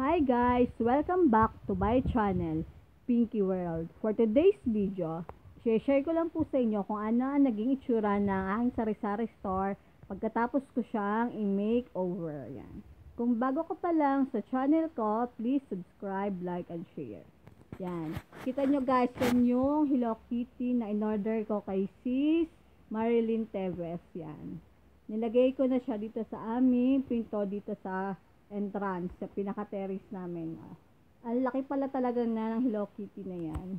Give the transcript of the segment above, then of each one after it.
Hi guys! Welcome back to my channel, Pinky World. For today's video, share ko lang po sa inyo kung ano ang naging itsura ng aking sari-sari store pagkatapos ko siyang i-makeover. Yan. Kung bago ka pa lang sa channel ko, please subscribe, like, and share. Yan. Kita nyo guys, yan yung Hello Kitty na in-order ko kay Sis Marilyn Teves. Yan. Nilagay ko na siya dito sa aming pinto dito sa entrance, sa pinaka-terrace namin. Ang laki pala talaga na ng Hello Kitty na yan.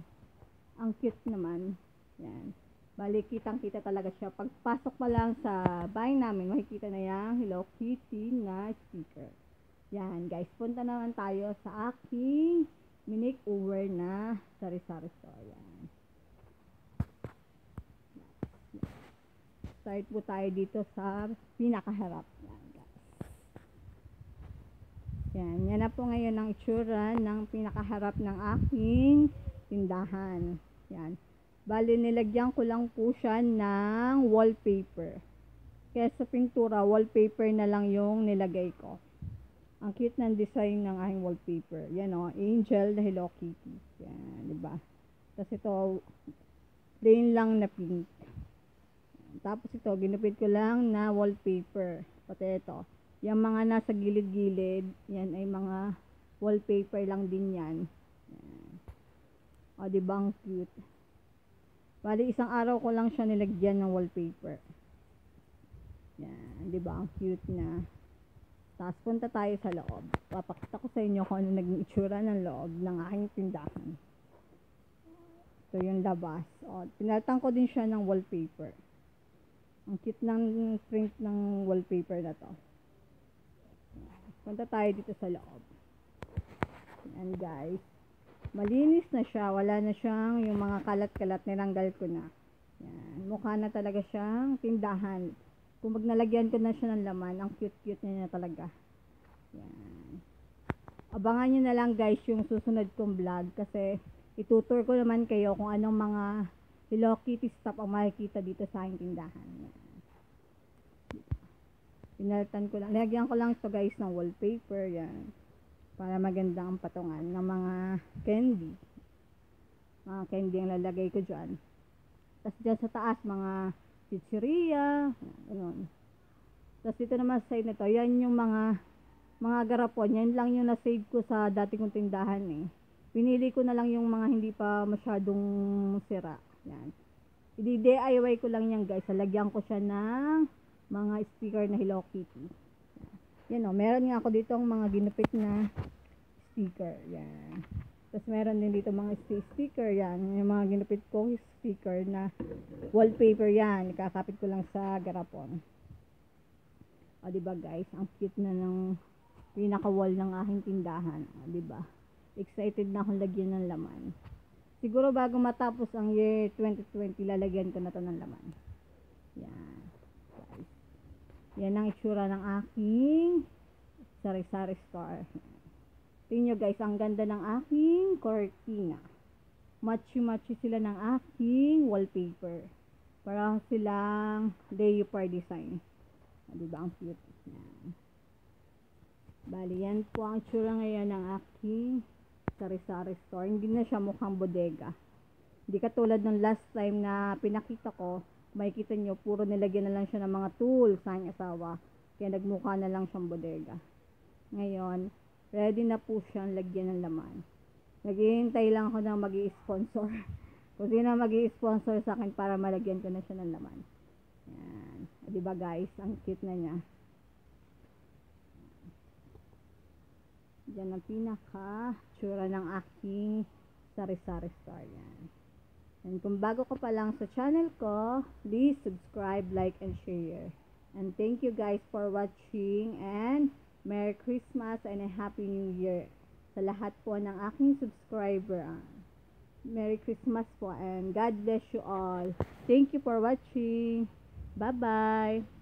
Ang cute naman. Yan. Bali, kitang-kita talaga siya. Pagpasok pa lang sa bahay namin, makikita na yung Hello Kitty na sticker. Yan, guys. Punta naman tayo sa aking make-over na sari-sari store. Yan. Start po tayo dito sa pinakaharap. Yan, guys. Yan na po ngayon ang itsura ng pinakaharap ng aking tindahan. Yan. Bali, nilagyan ko lang po siya ng wallpaper. Kaya sa pintura, wallpaper na lang yung nilagay ko. Ang cute ng design ng aking wallpaper. Yan o, angel na Hello Kitty. Yan, diba? Tapos ito, plain lang na pink. Tapos ito, ginupit ko lang na wallpaper. Pati ito. Yung mga nasa gilid-gilid, yan ay mga wallpaper lang din yan. Yan. O, diba ang cute? Bali, isang araw ko lang siya nilagyan ng wallpaper. Yan, diba ang cute na? Tapos punta tayo sa loob. Papakita ko sa inyo kung ano naging itsura ng loob ng aking tindahan. Ito yung labas. O, pinalitan ko din siya ng wallpaper. Ang cute ng print ng wallpaper na to. Punta tayo dito sa loob. Yan guys. Malinis na siya. Wala na siyang yung mga kalat-kalat. Nilanggal ko na. Yan. Mukha na talaga siyang tindahan. Kung magnalagyan ko na siya ng laman, ang cute-cute niya na talaga. Yan. Abangan nyo na lang guys yung susunod kong vlog. Kasi itutur ko naman kayo kung anong mga Hello Kitty stuff ang makikita dito sa aking tindahan. Yan. Pinalitan ko lang. Lagyan ko lang ito guys ng wallpaper. Yan. Para maganda ang patungan ng mga candy. Mga candy ang lalagay ko dyan. Tapos dyan sa taas, mga chichiria. Ganun. Tapos dito naman sa side na to, yan yung mga garapon. Yan lang yung na-save ko sa dati kong tindahan eh. Pinili ko na lang yung mga hindi pa masyadong sira. Yan. I-DIY ko lang yan guys. Lagyan ko siya ng mga sticker na Hello Kitty. Yan o, meron nga ako dito ang mga ginupit na sticker. Yan. Tapos meron din dito mga sticker. Yan. Yung mga ginupit kong sticker na wallpaper yan. Ikakapit ko lang sa garapon. O diba guys, ang cute na ng pinaka-wall ng aking tindahan. O diba? Excited na akong lagyan ng laman. Siguro bago matapos ang year 2020, lalagyan ko na to ng laman. Yan. Guys. Yan ang itsura ng aking sari-sari store. Tingnan nyo guys, ang ganda ng aking cortina. Matchy-matchy sila ng aking wallpaper. Para silang leopard design. Diba ang cute? Yan. Bali, yan po ang itsura ngayon ng aking sari-sari store. Hindi na siya mukhang bodega. Hindi katulad ng last time na pinakita ko, makikita nyo, puro nilagyan na lang siya ng mga tools sa aking asawa. Kaya nagmukha na lang siyang bodega. Ngayon, ready na po siyang lagyan ng laman. Naghihintay lang ako na mag-i-sponsor. Kung sino mag-i-sponsor sa akin para malagyan ko na siya ng laman. Yan. Diba guys, ang cute na niya. Diyan ang pinaka-tsura ng aking sari-sari store. Yan. And kung bago ka pa lang sa channel ko, please subscribe, like, and share. And thank you guys for watching. And Merry Christmas and a Happy New Year sa lahat po ng aking subscriber. Merry Christmas po and God bless you all. Thank you for watching. Bye-bye.